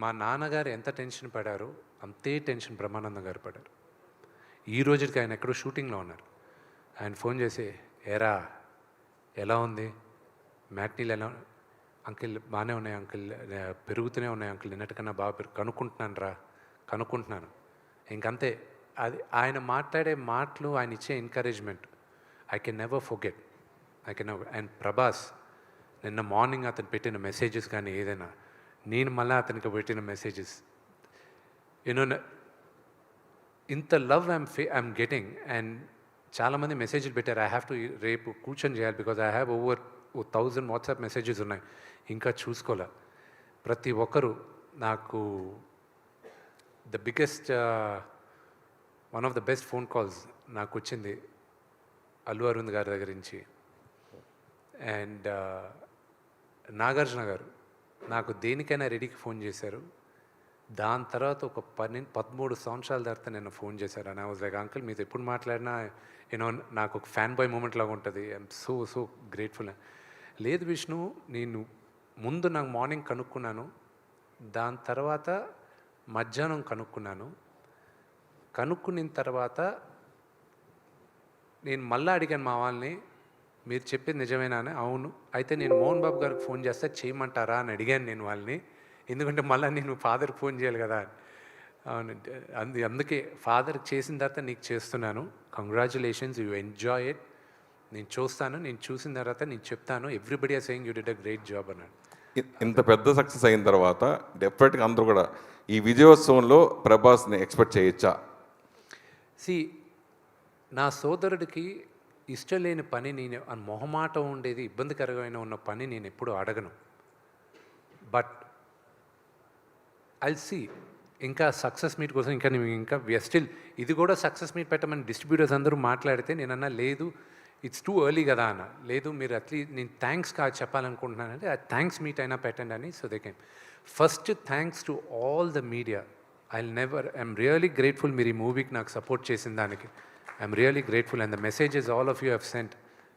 మా నాన్నగారు ఎంత టెన్షన్ పడారో అంతే టెన్షన్ బ్రహ్మానందం గారు పడారు. ఈ రోజుకి ఆయన ఎక్కడో షూటింగ్లో ఉన్నారు. ఆయన ఫోన్ చేసి, ఏరా ఎలా ఉంది, మ్యాట్నీలు ఎలా అంకిల్, బాగానే ఉన్నాయి అంకిల్, పెరుగుతూనే ఉన్నాయి అంకిల్, నిన్నటికన్నా బాగా కనుక్కుంటున్నాను. ఇంకంతే. అది ఆయన మాట్లాడే మాటలు, ఆయన ఇచ్చే encouragement I can never forget. And Prabhas నిన్న మార్నింగ్ అతను పెట్టిన మెసేజెస్ కానీ ఏదైనా, నేను మళ్ళీ అతనికి పెట్టిన మెసేజెస్, యూనో, ఇంత లవ్ ఐఎమ్ గెటింగ్. అండ్ చాలామంది మెసేజ్లు పెట్టారు. ఐ హ్యావ్ టు రేపు కూర్చొని చేయాలి, because I have over 1000 WhatsApp messages ఉన్నాయి, ఇంకా చూసుకోలే. ప్రతి ఒక్కరు నాకు the biggest, one of the best phone calls నాకు వచ్చింది అల్లు అరవింద్ గారి దగ్గర నుంచి. అండ్ నాగార్జున గారు నాకు దేనికైనా రెడీకి ఫోన్ చేశారు. దాని తర్వాత ఒక 13 సంవత్సరాల తర్వాత నేను ఫోన్ చేశారు. And I was like, uncle మీతో ఎప్పుడు మాట్లాడినా యూనో నాకు ఒక ఫ్యాన్ బాయ్ మూమెంట్ లాగా ఉంటుంది. I'm so grateful. లేదు విష్ణు, నేను ముందు నాకు మార్నింగ్ కనుక్కున్నాను, దాని తర్వాత మధ్యాహ్నం కనుక్కున్న తర్వాత నేను మళ్ళీ అడిగాను మా వాళ్ళని, మీరు చెప్పేది నిజమేనా అని. అవును, అయితే నేను మోహన్ బాబు గారికి ఫోన్ చేస్తే చేయమంటారా అని అడిగాను నేను వాళ్ళని, ఎందుకంటే మళ్ళీ నేను ఫాదర్కి ఫోన్ చేయాలి కదా. అవునంటే అందుకే ఫాదర్కి చేసిన తర్వాత నీకు చేస్తున్నాను. Congratulations, you enjoy it. నేను చూసిన తర్వాత నేను చెప్తాను. Everybody are saying you did a great job అన్నాడు. ఇంత పెద్ద సక్సెస్ అయిన తర్వాత డెఫినెట్గా అందరూ కూడా ఈ విజయోత్సవంలో ప్రభాస్ని ఎక్స్పెక్ట్ చేయొచ్చా? నా సోదరుడికి ఇష్టం లేని పని, నేను మొహమాటం ఉండేది, ఇబ్బందికరమైన ఉన్న పని నేను ఎప్పుడూ అడగను. బట్ ఐల్ సీ, ఇంకా సక్సెస్ మీట్ కోసం ఇంకా స్టిల్ ఇది కూడా సక్సెస్ మీట్ పెట్టమని డిస్ట్రిబ్యూటర్స్ అందరూ మాట్లాడితే నేనన్నా, లేదు ఇట్స్ టూ ఎర్లీ కదా అన్న. లేదు, మీరు అట్లీస్ట్ నేను థ్యాంక్స్ చెప్పాలనుకుంటున్నానంటే ఆ థ్యాంక్స్ మీట్ అయినా పెట్టండి అని. So they can first thanks to all the media. I'm really grateful మీరు ఈ మూవీకి నాకు సపోర్ట్ చేసిన దానికి. I'm really grateful. And the messages all of you have sent,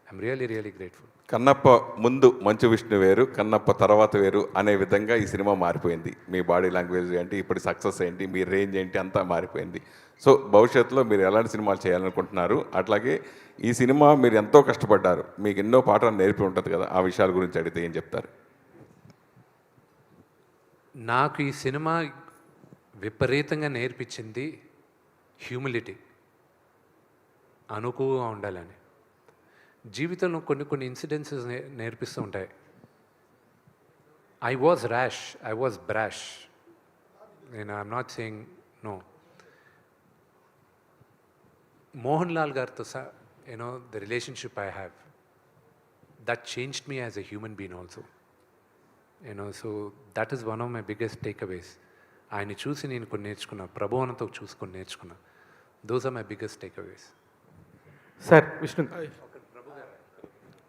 I'm really grateful. Kannappa ముందు మంచు విష్ణు వేరు, కన్నప్ప తర్వాత వేరు అనే విధంగా ఈ సినిమా మారిపోయింది. మీ బాడీ లాంగ్వేజ్ ఏంటి, ఇప్పుడు సక్సెస్ ఏంటి, మీ రేంజ్ ఏంటి, అంతా మారిపోయింది. సో భవిష్యత్తులో మీరు ఎలాంటి సినిమాలు చేయాలనుకుంటున్నారు? అట్లాగే ఈ సినిమా మీరు ఎంతో కష్టపడ్డారు, మీకు ఎన్నో పాఠాలు నేర్పి ఉంటుంది కదా, ఆ విషయాల గురించి అడిగితే ఏం చెప్తారు? నాకు ఈ సినిమా విపరీతంగా నేర్పించింది హ్యూమిలిటీ, అనుకువగా ఉండాలని. జీవితంలో కొన్ని ఇన్సిడెన్సెస్ నేర్పిస్తూ ఉంటాయి. I was brash. I'm not saying no. Mohan Lal గారితో the relationship I have, that changed me as a human being also. So that is one of my biggest takeaways. ఆయన్ని చూసి నేను కొన్ని నేర్చుకున్నా, ప్రభువనంతో చూసుకొని నేర్చుకున్నా. Those are my biggest takeaways. Sir Vishnu